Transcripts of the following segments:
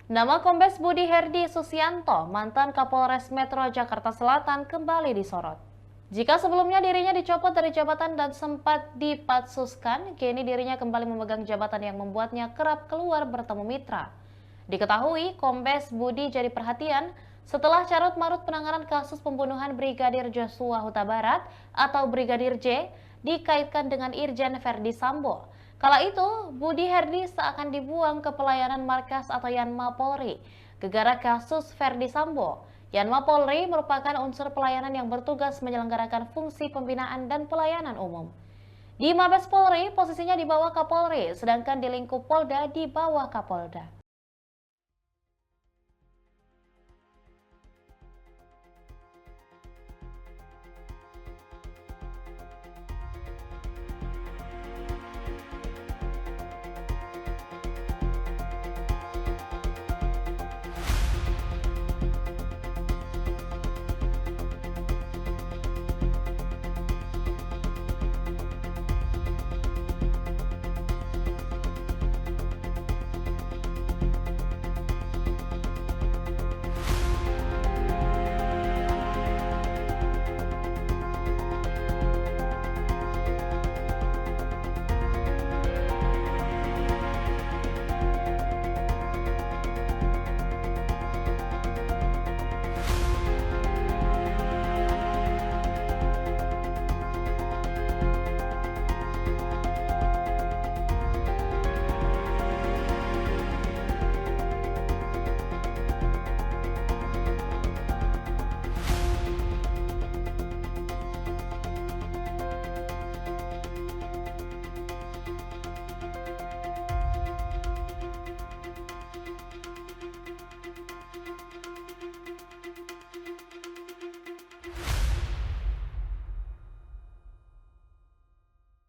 Nama Kombes Budi Herdi Susianto, mantan Kapolres Metro Jakarta Selatan, kembali disorot. Jika sebelumnya dirinya dicopot dari jabatan dan sempat dipatsuskan, kini dirinya kembali memegang jabatan yang membuatnya kerap keluar bertemu mitra. Diketahui, Kombes Budi jadi perhatian setelah carut-marut penanganan kasus pembunuhan Brigadir Joshua Huta Barat atau Brigadir J dikaitkan dengan Irjen Verdi Sambo. Kala itu, Budi Herdi seakan dibuang ke pelayanan markas atau Yanma Polri, gegara kasus Verdi Sambo. Yanma Polri merupakan unsur pelayanan yang bertugas menyelenggarakan fungsi pembinaan dan pelayanan umum. Di Mabes Polri, posisinya di bawah Kapolri, sedangkan di lingkup Polda di bawah Kapolda.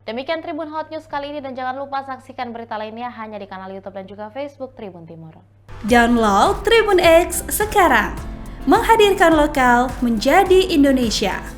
Demikian Tribun Hot News kali ini dan jangan lupa saksikan berita lainnya hanya di kanal YouTube dan juga Facebook Tribun Timur. Download Tribun X sekarang, menghadirkan lokal menjadi Indonesia.